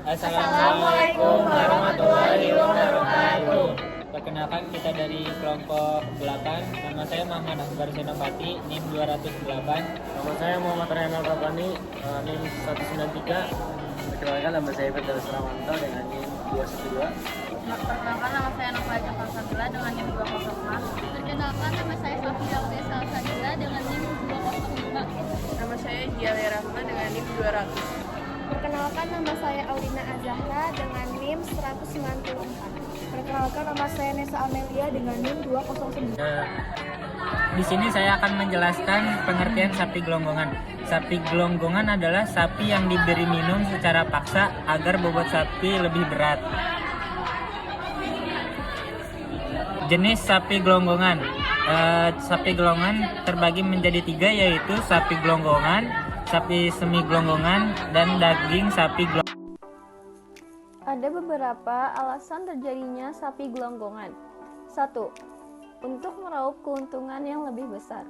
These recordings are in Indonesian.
Assalamualaikum warahmatullahi wabarakatuh. Perkenalkan, kita dari kelompok 8. Nama saya Muhammad Akbar Senopati, NIM 208. Nama saya Muhammad Reynal Rabani, NIM 193. Perkenalkan, nama saya Firdaus Ramanto dengan NIM 212. Perkenalkan, nama saya Nova Jafar Sabila dengan NIM 204. Perkenalkan, nama saya Sofia Udesa Sabila dengan NIM 205. Nama saya Jiale Rahma dengan NIM 200. Perkenalkan, nama saya Aulina Azahra dengan NIM 194. Perkenalkan, nama saya Nesa Amelia dengan NIM 209. Di sini saya akan menjelaskan pengertian sapi gelonggongan. Sapi gelonggongan adalah sapi yang diberi minum secara paksa agar bobot sapi lebih berat. Jenis sapi gelonggongan. Sapi gelonggongan terbagi menjadi 3, yaitu sapi gelonggongan, sapi semi gelonggongan, dan daging sapi gelonggongan. Ada beberapa alasan terjadinya sapi gelonggongan. 1. Untuk meraup keuntungan yang lebih besar.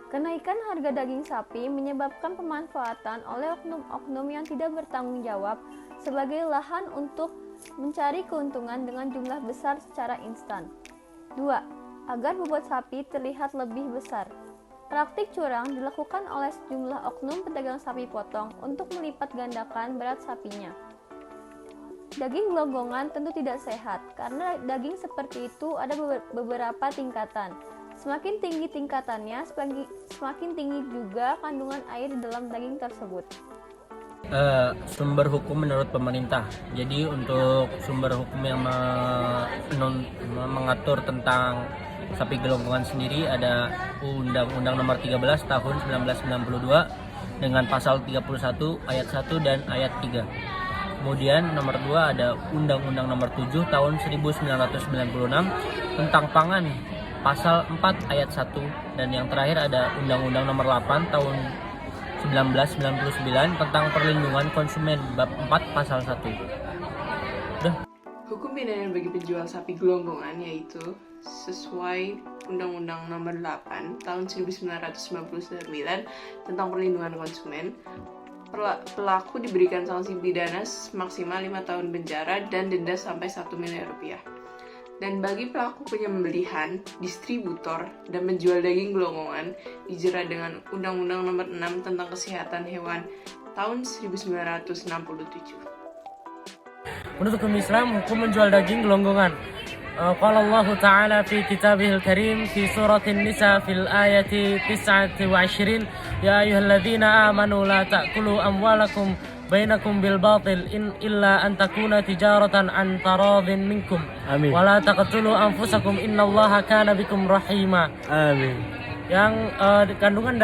Kenaikan harga daging sapi menyebabkan pemanfaatan oleh oknum-oknum yang tidak bertanggung jawab sebagai lahan untuk mencari keuntungan dengan jumlah besar secara instan. 2. Agar bobot sapi terlihat lebih besar. Praktik curang dilakukan oleh sejumlah oknum pedagang sapi potong untuk melipat gandakan berat sapinya. Daging gelonggongan tentu tidak sehat, karena daging seperti itu ada beberapa tingkatan. Semakin tinggi tingkatannya, semakin tinggi juga kandungan air di dalam daging tersebut. Sumber hukum menurut pemerintah. Jadi untuk sumber hukum yang mengatur tentang sapi gelonggongan sendiri ada Undang-Undang Nomor 13 Tahun 1992 dengan pasal 31 ayat 1 dan ayat 3. Kemudian nomor 2 ada Undang-Undang Nomor 7 Tahun 1996 tentang pangan pasal 4 ayat 1, dan yang terakhir ada Undang-Undang Nomor 8 Tahun 1999 tentang perlindungan konsumen bab 4 pasal 1. Hukum pidana bagi penjual sapi gelonggongan yaitu sesuai Undang-Undang Nomor 8 Tahun 1999 tentang perlindungan konsumen. Pelaku diberikan sanksi pidana maksimal 5 tahun penjara dan denda sampai 1 miliar rupiah. Dan bagi pelaku penyembelihan, distributor, dan menjual daging gelonggongan dijerat dengan Undang-Undang Nomor 6 tentang Kesehatan Hewan tahun 1967. Menurut hukum Islam, hukum menjual daging gelonggongan. Qala Allah Ta'ala fi kitabihil karim fi suratin Nisa fil ayati 29, ya ayyuhalladzina amanu la ta'kulu amwalakum bainakum bil batil illa an takuna tijaratan an taradhin minkum. Amin. Wa la taqtulu anfusakum innallaha kana bikum rahima. Amin. Yang kandungan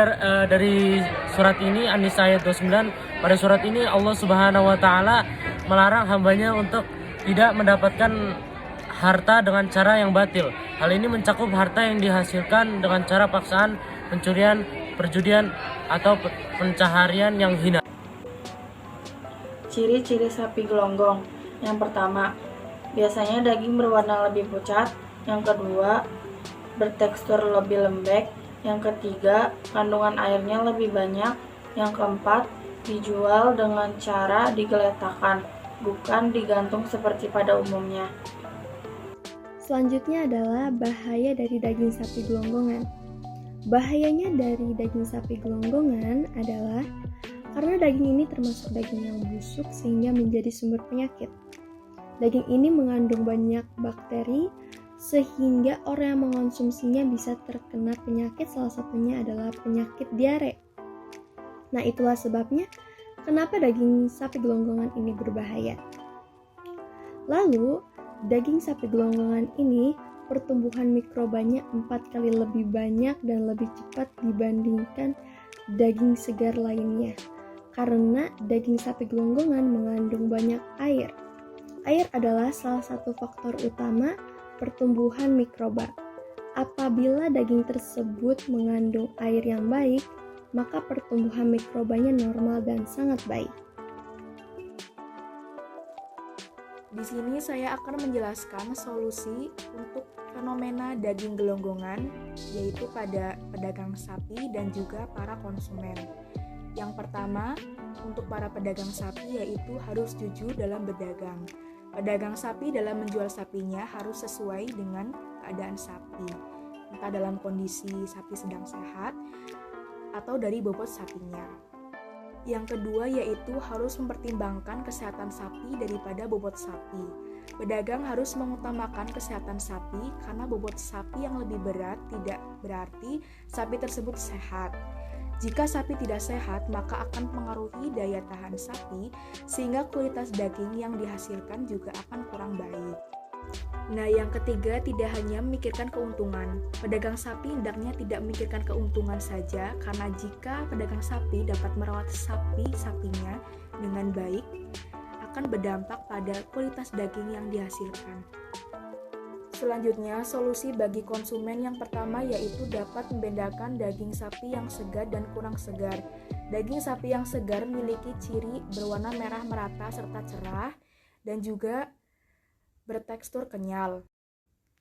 dari surat ini An-Nisa ayat 29. Pada surat ini Allah Subhanahu wa taala melarang hambanya untuk tidak mendapatkan harta dengan cara yang batil. Hal ini mencakup harta yang dihasilkan dengan cara paksaan, pencurian, perjudian, atau pencaharian yang hina. Ciri-ciri sapi gelonggong. Yang pertama, biasanya daging berwarna lebih pucat. Yang kedua, bertekstur lebih lembek. Yang ketiga, kandungan airnya lebih banyak. Yang keempat, dijual dengan cara digeletakkan, bukan digantung seperti pada umumnya. Selanjutnya adalah bahaya dari daging sapi gelonggongan. Bahayanya dari daging sapi gelonggongan adalah karena daging ini termasuk daging yang busuk sehingga menjadi sumber penyakit. Daging ini mengandung banyak bakteri sehingga orang yang mengonsumsinya bisa terkena penyakit, salah satunya adalah penyakit diare. Nah, itulah sebabnya kenapa daging sapi gelonggongan ini berbahaya. Lalu, daging sapi gelonggongan ini pertumbuhan mikrobanya 4 kali lebih banyak dan lebih cepat dibandingkan daging segar lainnya. Karena daging sapi gelonggongan mengandung banyak air. Air adalah salah satu faktor utama pertumbuhan mikroba. Apabila daging tersebut mengandung air yang baik, maka pertumbuhan mikrobanya normal dan sangat baik. Di sini saya akan menjelaskan solusi untuk fenomena daging gelonggongan, yaitu pada pedagang sapi dan juga para konsumen. Yang pertama, untuk para pedagang sapi yaitu harus jujur dalam berdagang. Pedagang sapi dalam menjual sapinya harus sesuai dengan keadaan sapi, entah dalam kondisi sapi sedang sehat atau dari bobot sapinya. Yang kedua yaitu harus mempertimbangkan kesehatan sapi daripada bobot sapi. Pedagang harus mengutamakan kesehatan sapi karena bobot sapi yang lebih berat tidak berarti sapi tersebut sehat. Jika sapi tidak sehat, maka akan mempengaruhi daya tahan sapi sehingga kualitas daging yang dihasilkan juga akan kurang baik. Nah, yang ketiga tidak hanya memikirkan keuntungan. Pedagang sapi hendaknya tidak memikirkan keuntungan saja karena jika pedagang sapi dapat merawat sapinya dengan baik, akan berdampak pada kualitas daging yang dihasilkan. Selanjutnya, solusi bagi konsumen yang pertama yaitu dapat membedakan daging sapi yang segar dan kurang segar. Daging sapi yang segar memiliki ciri berwarna merah merata serta cerah dan juga bertekstur kenyal.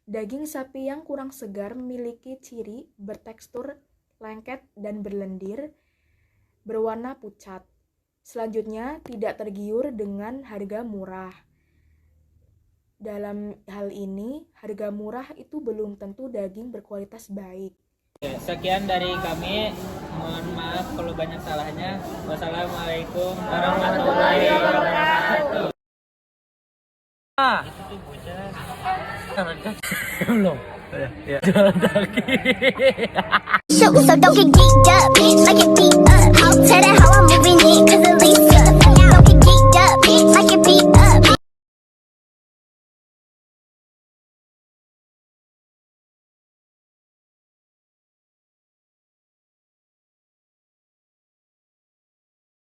Daging sapi yang kurang segar memiliki ciri bertekstur lengket dan berlendir, berwarna pucat. Selanjutnya, tidak tergiur dengan harga murah. Dalam hal ini, harga murah itu belum tentu daging berkualitas baik. Sekian dari kami. Mohon maaf kalau banyak salahnya. Wassalamualaikum warahmatullahi wabarakatuh. Belum. Jualan daging. So don't get geeked up, like it beat up. I'll tell that how I'm moving it, cause